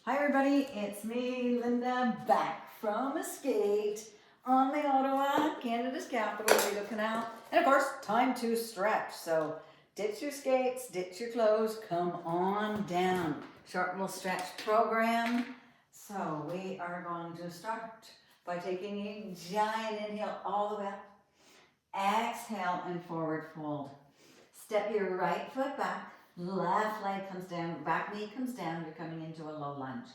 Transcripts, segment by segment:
Hi everybody, it's me, Linda, back from a skate on the Ottawa, Canada's capital, Rideau Canal. And of course, time to stretch. So ditch your skates, ditch your clothes, come on down. Short little stretch program. So we are going to start by taking a giant inhale all the way up. Exhale and forward fold. Step your right foot back. Left leg comes down, back knee comes down, you're coming into a low lunge.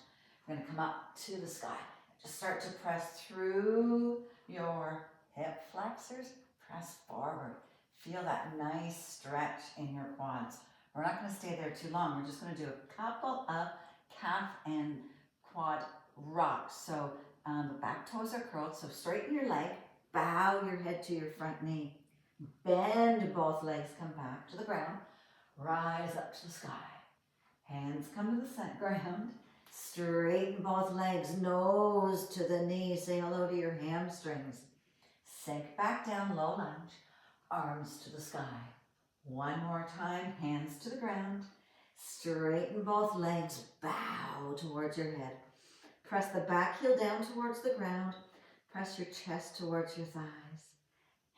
You're gonna come up to the sky. Just start to press through your hip flexors, press forward. Feel that nice stretch in your quads. We're not gonna stay there too long. We're just gonna do a couple of calf and quad rocks. So the back toes are curled, so straighten your leg, bow your head to your front knee. Bend both legs, come back to the ground. Rise up to the sky. Hands come to the ground. Straighten both legs, nose to the knee. Say hello to your hamstrings. Sink back down, low lunge. Arms to the sky. One more time, hands to the ground. Straighten both legs, bow towards your head. Press the back heel down towards the ground. Press your chest towards your thighs.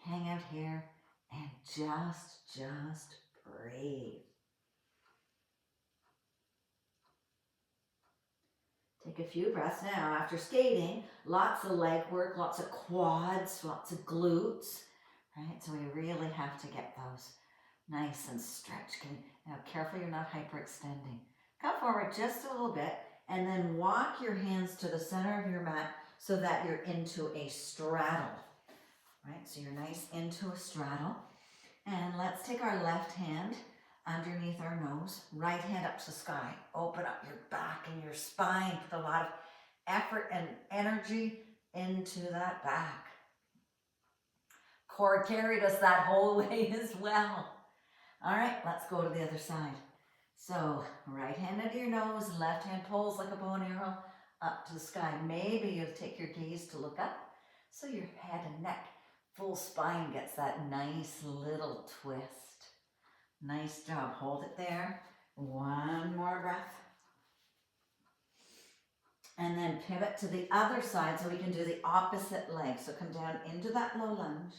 Hang out here and just breathe. Take a few breaths now. After skating, lots of leg work, lots of quads, lots of glutes, right? So we really have to get those nice and stretched. Now, careful you're not hyperextending. Come forward just a little bit and then walk your hands to the center of your mat so that you're into a straddle, right? So you're nice into a straddle. And let's take our left hand underneath our nose, right hand up to the sky. Open up your back and your spine. Put a lot of effort and energy into that back. Core carried us that whole way as well. All right, let's go to the other side. So right hand under your nose, left hand pulls like a bow and arrow up to the sky. Maybe you'll take your gaze to look up so your head and neck, full spine gets that nice little twist. Nice job. Hold it there. One more breath. And then pivot to the other side so we can do the opposite leg. So come down into that low lunge.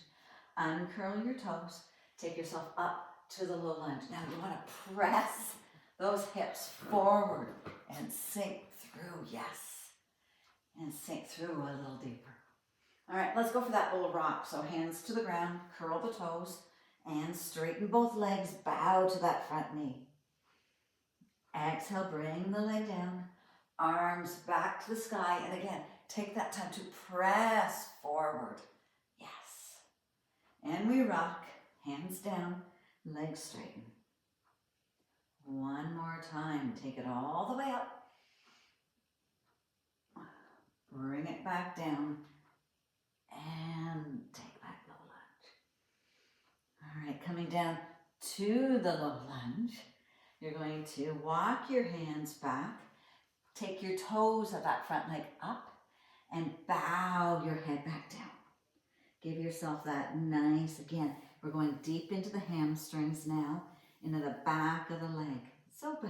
Uncurl your toes. Take yourself up to the low lunge. Now you want to press those hips forward and sink through. Yes. And sink through a little deeper. All right, let's go for that little rock. So hands to the ground, curl the toes, and straighten both legs, bow to that front knee. Exhale, bring the leg down, arms back to the sky, and again, take that time to press forward. Yes. And we rock, hands down, legs straighten. One more time, take it all the way up. Bring it back down, and take that low lunge. All right, coming down to the low lunge, you're going to walk your hands back, take your toes of that front leg up, and bow your head back down. Give yourself that nice, again, we're going deep into the hamstrings now, into the back of the leg. So bow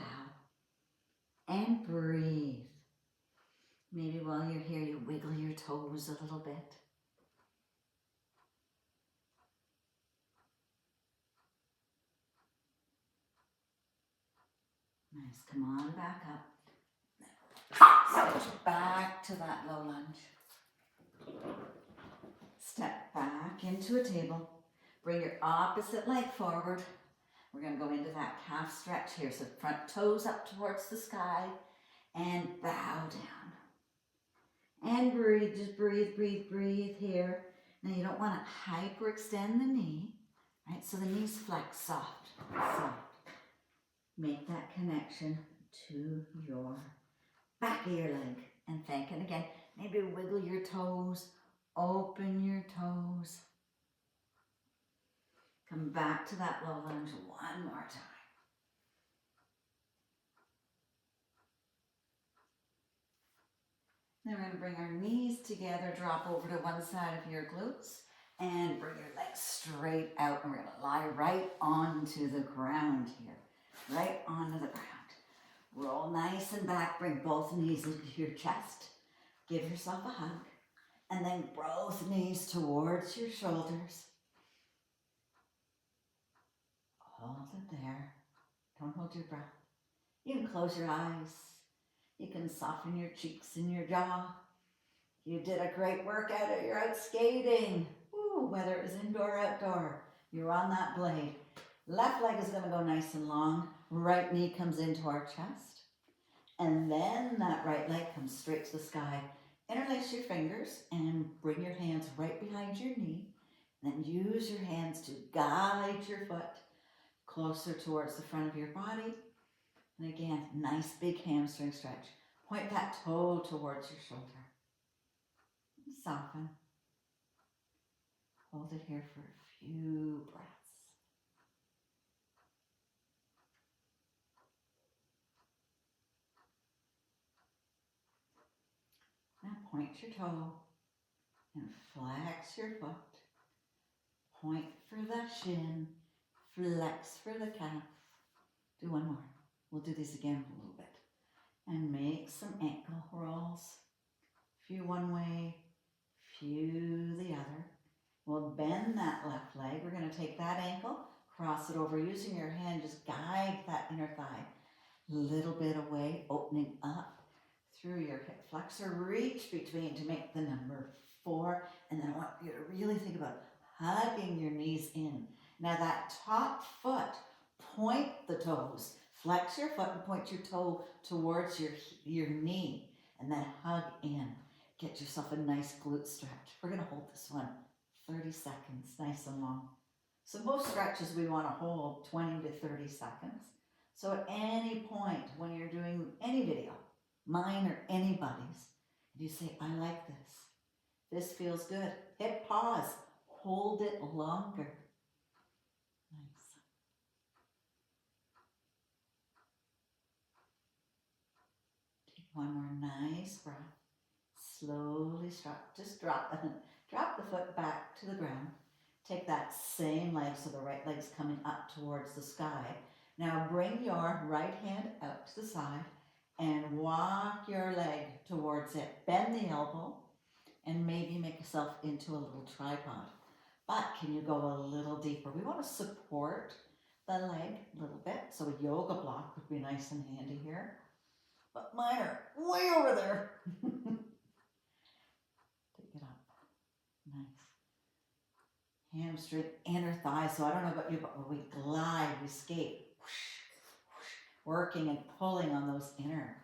and breathe. Maybe while you're here, you wiggle your toes a little bit. Nice, come on back up. Switch back to that low lunge. Step back into a table. Bring your opposite leg forward. We're going to go into that calf stretch here. So front toes up towards the sky and bow down. And breathe, just breathe, breathe, breathe here. Now you don't want to hyperextend the knee, right? So the knees flex soft, soft. Make that connection to your back of your leg. And think, and again, maybe wiggle your toes, open your toes. Come back to that low lunge one more time. Then we're going to bring our knees together, drop over to one side of your glutes, and bring your legs straight out. And we're going to lie right onto the ground here, right onto the ground. Roll nice and back, bring both knees into your chest. Give yourself a hug. And then both knees towards your shoulders. Hold it there. Don't hold your breath. You can close your eyes. You can soften your cheeks and your jaw. You did a great workout or you're out skating. Ooh, whether it was indoor or outdoor, you're on that blade. Left leg is going to go nice and long. Right knee comes into our chest. And then that right leg comes straight to the sky. Interlace your fingers and bring your hands right behind your knee. And then use your hands to guide your foot closer towards the front of your body. And again, nice big hamstring stretch. Point that toe towards your shoulder. And soften. Hold it here for a few breaths. Now point your toe and flex your foot. Point for the shin, flex for the calf. Do one more. We'll do these again a little bit. And make some ankle rolls. Few one way, few the other. We'll bend that left leg. We're going to take that ankle, cross it over, using your hand, just guide that inner thigh. Little bit away, opening up through your hip flexor. Reach between to make the number 4. And then I want you to really think about hugging your knees in. Now that top foot, point the toes. Flex your foot and point your toe towards your knee. And then hug in. Get yourself a nice glute stretch. We're going to hold this one 30 seconds, nice and long. So most stretches we want to hold 20 to 30 seconds. So at any point when you're doing any video, mine or anybody's, you say, I like this. This feels good. Hit pause. Hold it longer. Nice. Take one more nice breath. Slowly just drop the foot back to the ground. Take that same leg, so the right leg's coming up towards the sky. Now bring your right hand out to the side and walk your leg towards it. Bend the elbow and maybe make yourself into a little tripod. But can you go a little deeper? We want to support the leg a little bit. So a yoga block would be nice and handy here. But mine are way over there. Take it up. Nice. Hamstring, inner thigh. So I don't know about you, but when we glide, we skate. Working and pulling on those inner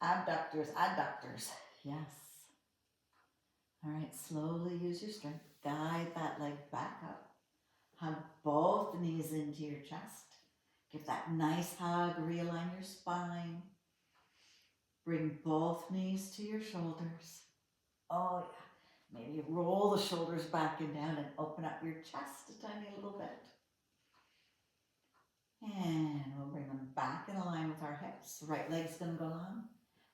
abductors, adductors. Yes. All right, slowly use your strength. Guide that leg back up. Hug both knees into your chest. Give that nice hug. Realign your spine. Bring both knees to your shoulders. Oh, yeah. Maybe you roll the shoulders back and down and open up your chest a tiny little bit. And we'll bring them back in line with our hips. Right leg's going to go long.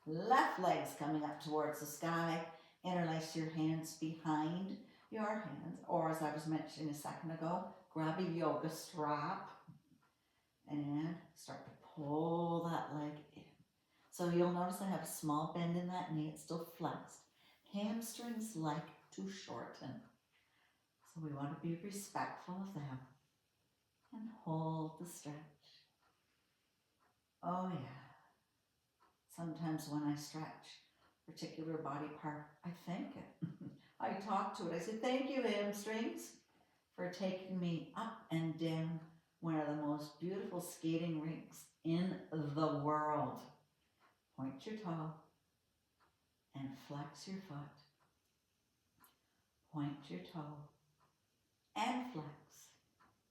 Left leg's coming up towards the sky. Interlace your hands behind your hands. Or as I was mentioning a second ago, grab a yoga strap and start to pull that leg in. So you'll notice I have a small bend in that knee. It's still flexed. Hamstrings like to shorten. So we want to be respectful of them. And hold the stretch. Oh yeah. Sometimes when I stretch a particular body part, I thank it. I talk to it. I say, thank you, hamstrings, for taking me up and down one of the most beautiful skating rinks in the world. Point your toe and flex your foot. Point your toe and flex.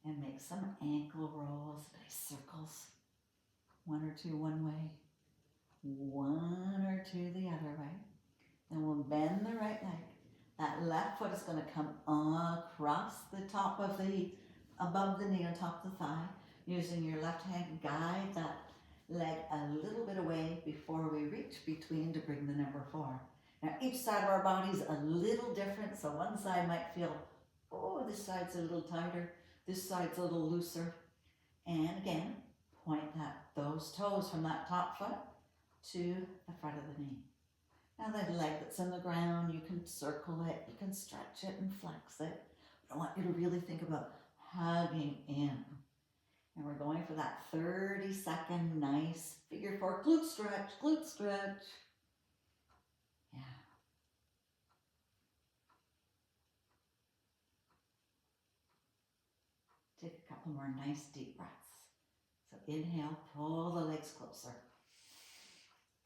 And make some ankle rolls, nice circles. 1 or 2 one way, 1 or 2 the other way. Then we'll bend the right leg. That left foot is going to come across the top of above the knee on top of the thigh. Using your left hand, guide that leg a little bit away before we reach between to bring the number 4. Now each side of our body is a little different, so one side might feel, oh, this side's a little tighter. This side's a little looser. And again, point that those toes from that top foot to the front of the knee. Now that leg that's in the ground, you can circle it, you can stretch it and flex it. But I want you to really think about hugging in. And we're going for that 30-second nice figure four glute stretch, glute stretch. Yeah. Take a couple more nice deep breaths. So inhale, pull the legs closer.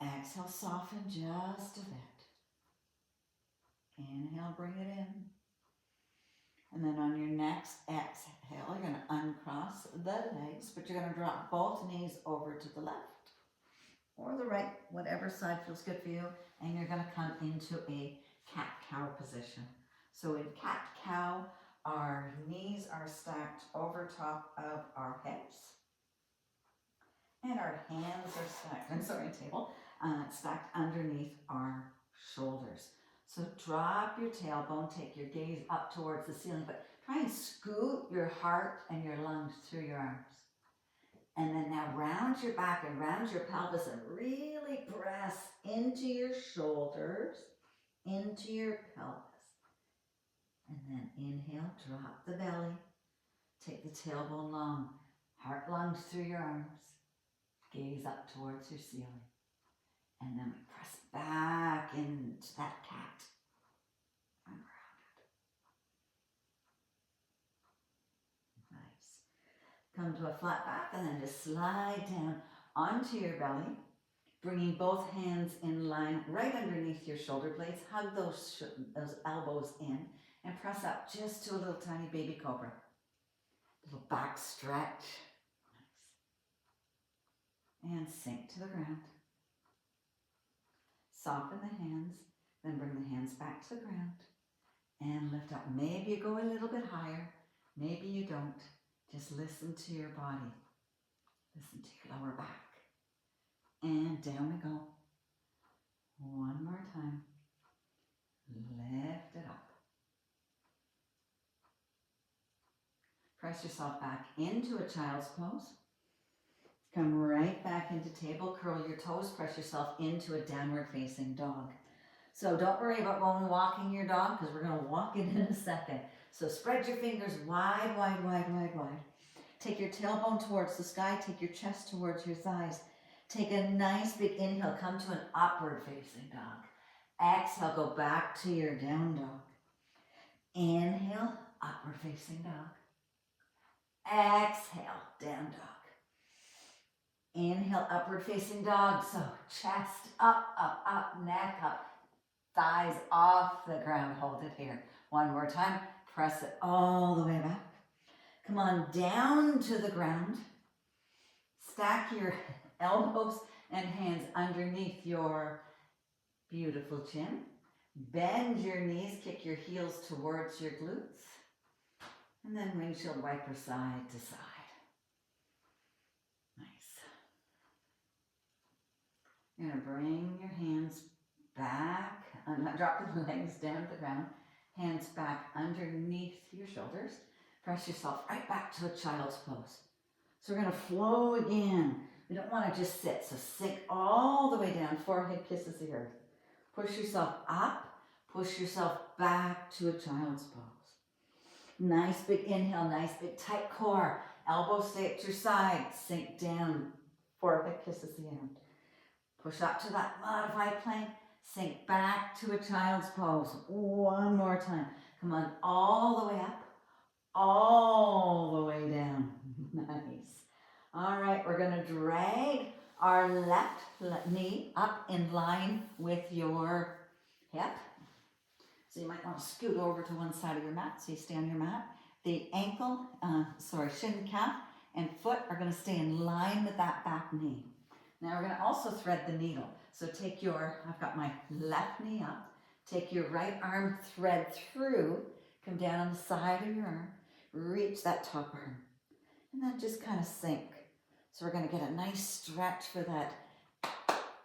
Exhale, soften just a bit. Inhale, bring it in. And then on your next exhale, you're going to uncross the legs, but you're going to drop both knees over to the left or the right, whatever side feels good for you. And you're going to come into a cat-cow position. So in cat-cow, our knees are stacked over top of our hips. And our hands are stacked underneath our shoulders. So drop your tailbone, take your gaze up towards the ceiling, but try and scoot your heart and your lungs through your arms. And then now round your back and round your pelvis and really press into your shoulders, into your pelvis. And then inhale, drop the belly, take the tailbone long, heart, lungs through your arms, gaze up towards your ceiling. And then we press back into that cat and round it. Nice. Come to a flat back and then just slide down onto your belly, bringing both hands in line right underneath your shoulder blades. Hug those elbows in and press up just to a little tiny baby cobra. Little back stretch. Nice. And sink to the ground. Soften the hands, then bring the hands back to the ground and lift up. Maybe you go a little bit higher, maybe you don't. Just listen to your body. Listen to your lower back. And down we go. One more time. Lift it up. Press yourself back into a child's pose. Come right back into table, curl your toes, press yourself into a downward facing dog. So don't worry about going and walking your dog because we're going to walk it in a second. So spread your fingers wide, wide, wide, wide, wide. Take your tailbone towards the sky, take your chest towards your thighs. Take a nice big inhale, come to an upward facing dog. Exhale, go back to your down dog. Inhale, upward facing dog. Exhale, down dog. Inhale, upward facing dog. So chest up, up, up, neck up, thighs off the ground. Hold it here. One more time. Press it all the way back. Come on down to the ground. Stack your elbows and hands underneath your beautiful chin. Bend your knees, kick your heels towards your glutes. And then windshield wiper side to side. You're going to bring your hands back, not drop the legs down to the ground, hands back underneath your shoulders. Press yourself right back to a child's pose. So we're going to flow again. We don't want to just sit, so sink all the way down, forehead kisses the earth. Push yourself up, push yourself back to a child's pose. Nice big inhale, nice big tight core. Elbows stay at your side, sink down, forehead kisses the earth. Push up to that modified plank, sink back to a child's pose. One more time. Come on, all the way up, all the way down. Nice. All right, we're going to drag our left knee up in line with your hip. So you might want to scoot over to one side of your mat so you stay on your mat. The shin, calf, and foot are going to stay in line with that back knee. Now we're going to also thread the needle. So I've got my left knee up, take your right arm, thread through, come down on the side of your arm, reach that top arm, and then just kind of sink. So we're going to get a nice stretch for that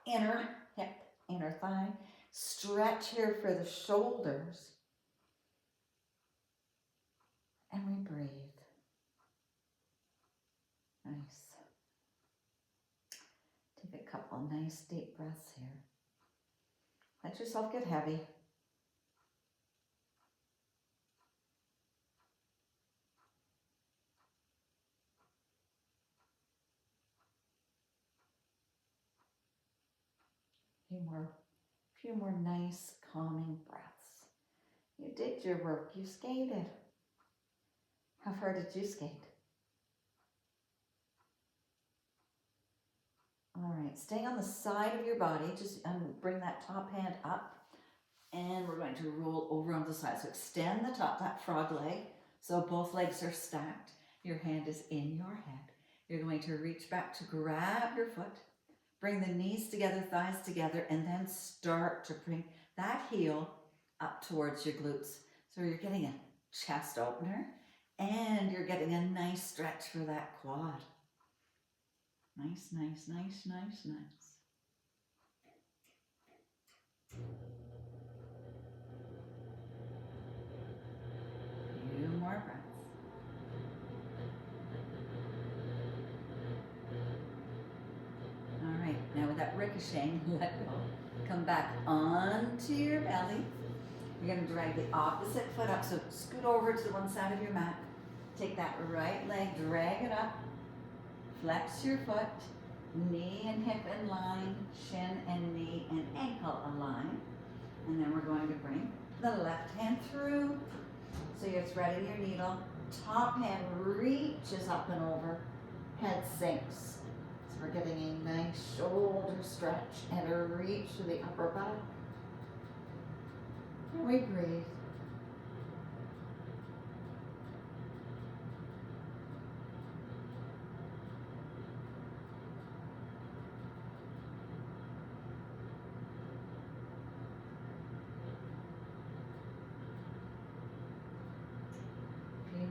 inner hip, inner thigh. Stretch here for the shoulders. And we breathe. Nice. a couple of nice deep breaths here. Let yourself get heavy. Few more nice calming breaths. You did your work, you skated. How far did you skate? All right, staying on the side of your body, just bring that top hand up and we're going to roll over on the side. So extend the top, that frog leg, so both legs are stacked. Your hand is in your head. You're going to reach back to grab your foot, bring the knees together, thighs together, and then start to bring that heel up towards your glutes. So you're getting a chest opener and you're getting a nice stretch for that quad. Nice, nice, nice, nice, nice. Few more breaths. All right, now with that ricocheting, let go. Come back onto your belly. You're going to drag the opposite foot up, so scoot over to one side of your mat. Take that right leg, drag it up. Flex your foot, knee and hip in line, shin and knee and ankle align. And then we're going to bring the left hand through. So you're threading your needle. Top hand reaches up and over, head sinks. So we're getting a nice shoulder stretch and a reach to the upper back. And we breathe.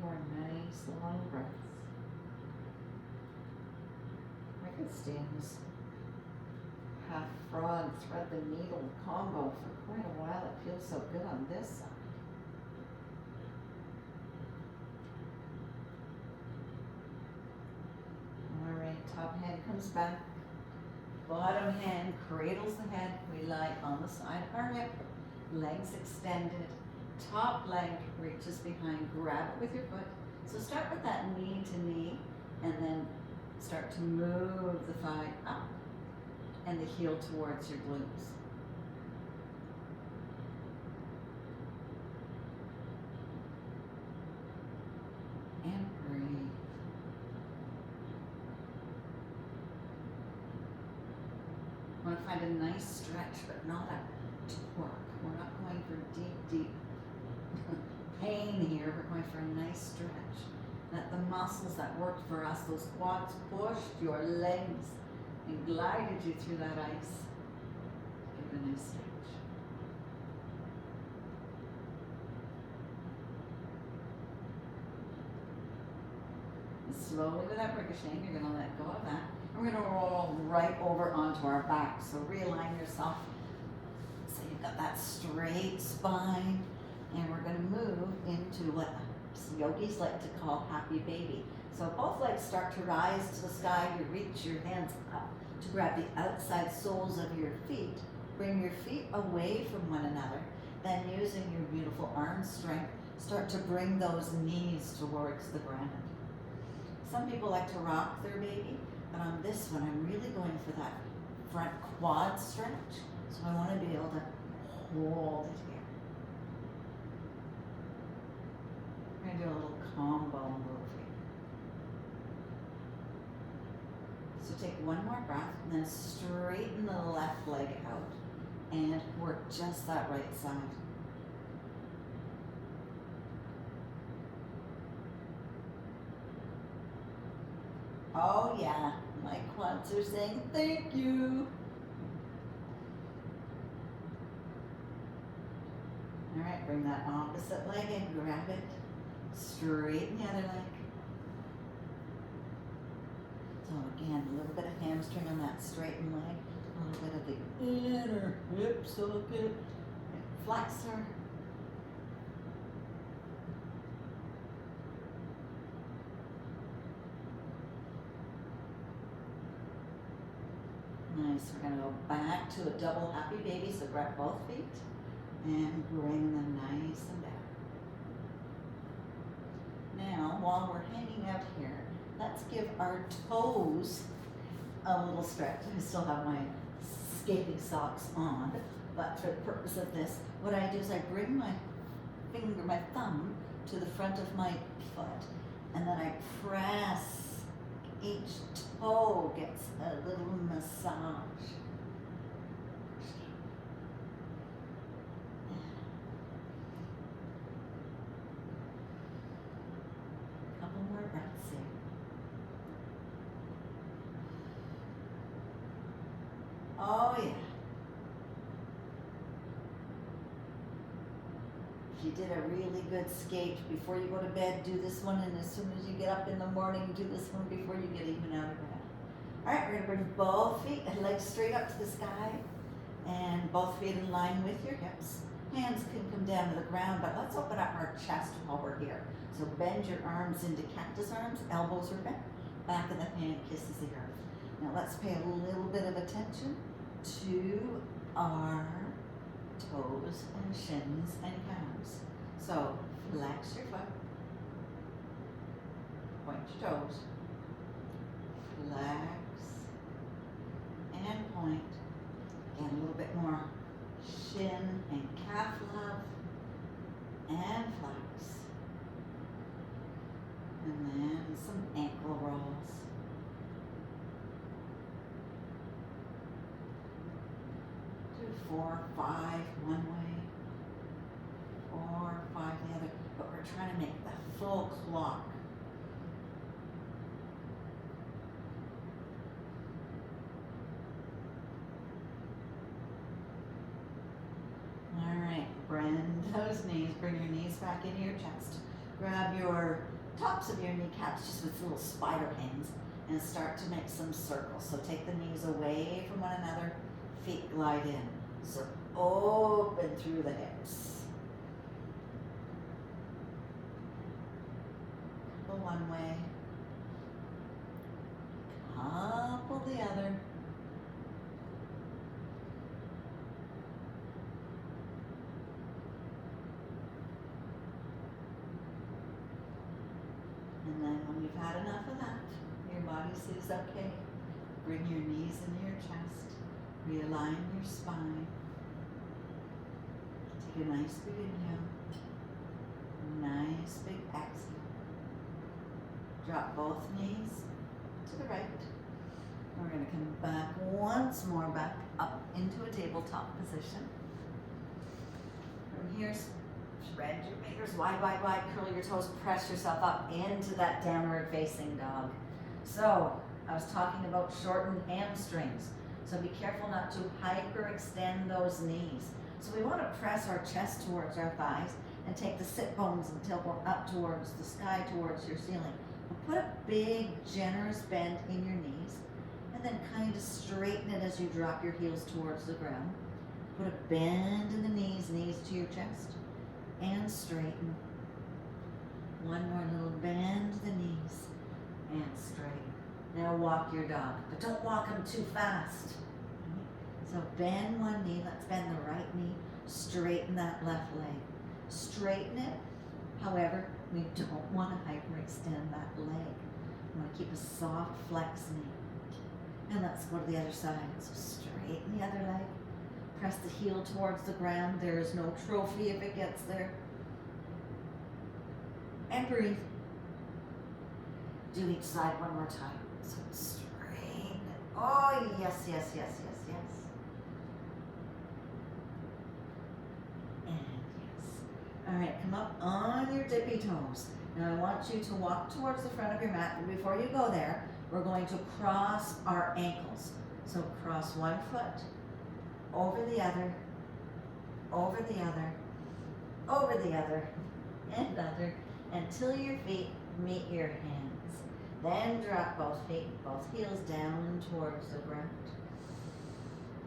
More nice long breaths. I could stay in this half frog thread the needle combo for quite a while. It feels so good on this side. All right, top hand comes back. Bottom hand cradles the head. We lie on the side of our hip, legs extended. Top leg reaches behind, grab it with your foot. So start with that knee to knee and then start to move the thigh up and the heel towards your glutes. And breathe. I want to find a nice stretch, but not a torque. We're not going for deep pain here. We're going for a nice stretch. Let the muscles that worked for us, those quads, pushed your legs and glided you through that ice. Give a nice stretch. And slowly without ricocheting, you're going to let go of that. And we're going to roll right over onto our back. So realign yourself so you've got that straight spine. And we're going to move into what yogis like to call happy baby. So both legs start to rise to the sky. You reach your hands up to grab the outside soles of your feet. Bring your feet away from one another. Then using your beautiful arm strength, start to bring those knees towards the ground. Some people like to rock their baby, but on this one, I'm really going for that front quad stretch. So I want to be able to hold it here. We're going to do a little combo move here. So take one more breath and then straighten the left leg out and work just that right side. Oh yeah, my quads are saying thank you. All right, bring that opposite leg and grab it. Straighten the other leg. So again, a little bit of hamstring on that straightened leg. A little bit of the inner hip socket, flexor. Nice. We're going to go back to a double happy baby. So grab both feet and bring them nice and down. Now, while we're hanging out here, let's give our toes a little stretch. I still have my skating socks on, but for the purpose of this, what I do is I bring my thumb to the front of my foot, and then I press. Each toe gets a little massage. Couple more breaths here. Oh yeah. If you did a really good skate before you go to bed, do this one, and as soon as you get up in the morning, do this one before you get even out of bed. All right, we're gonna bring both feet and legs straight up to the sky, and both feet in line with your hips. Hands can come down to the ground, but let's open up our chest while we're here. So bend your arms into cactus arms, elbows are bent, back of the hand kisses the earth. Now let's pay a little bit of attention to our toes and shins and calves. So flex your foot, point your toes, flex and point. Again, a little bit more shin and calf love and flex. And then some ankle rolls. Do 4, 5 one way, 4, 5 the other, but we're trying to make the full clock. All right, bend those knees, bring your knees back into your chest. Grab your tops of your kneecaps just with little spider hands and start to make some circles. So take the knees away from one another, feet glide in. So open through the hips. Couple one way, couple the other. And then when you've had enough of that, your body says, okay, bring your knees into your chest, realign your spine, take a nice big inhale, nice big exhale, drop both knees to the right. We're going to come back once more, back up into a tabletop position. From here, spread your fingers wide, wide, wide, curl your toes, press yourself up into that downward facing dog. So, I was talking about shortened hamstrings. So be careful not to hyperextend those knees. So we want to press our chest towards our thighs and take the sit bones and tilt them up towards the sky, towards your ceiling. But put a big, generous bend in your knees, and then kind of straighten it as you drop your heels towards the ground. Put a bend in the knees, knees to your chest, and straighten. One more little bend to the knees and straighten. Now walk your dog, but don't walk them too fast. So bend one knee, let's bend the right knee, straighten that left leg. Straighten it, however, we don't want to hyperextend that leg. We want to keep a soft flex knee. And let's go to the other side. So straighten the other leg. Press the heel towards the ground. There is no trophy if it gets there. And breathe. Do each side one more time. So straighten it. Oh, yes, yes, yes, yes, yes. And yes. All right, come up on your tippy toes. Now I want you to walk towards the front of your mat, but before you go there, we're going to cross our ankles. So cross one foot, over the other, over the other, over the other, and other, until your feet meet your hands. Then drop both feet, both heels down towards the ground.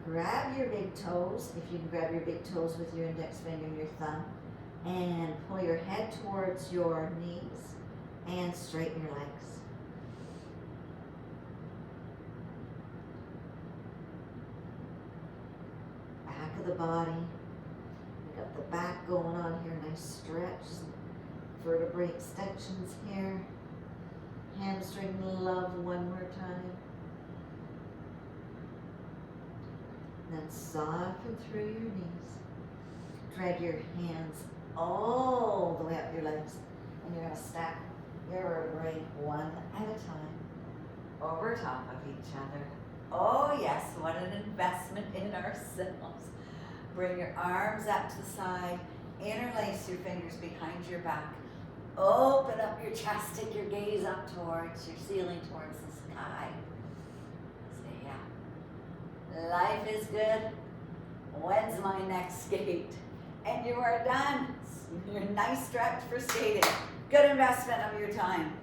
Grab your big toes, if you can grab your big toes with your index finger and your thumb, and pull your head towards your knees and straighten your legs. the body. We got the back going on here, nice stretch. Vertebrae extensions here. Hamstring love one more time. Then soften through your knees. Drag your hands all the way up your legs. And you're going to stack your vertebrae one at a time over top of each other. Oh yes, what an investment in ourselves. Bring your arms up to the side. Interlace your fingers behind your back. Open up your chest. Take your gaze up towards your ceiling, towards the sky. Stay up. Life is good. When's my next skate? And you are done. Your nice stretch for skating. Good investment of your time.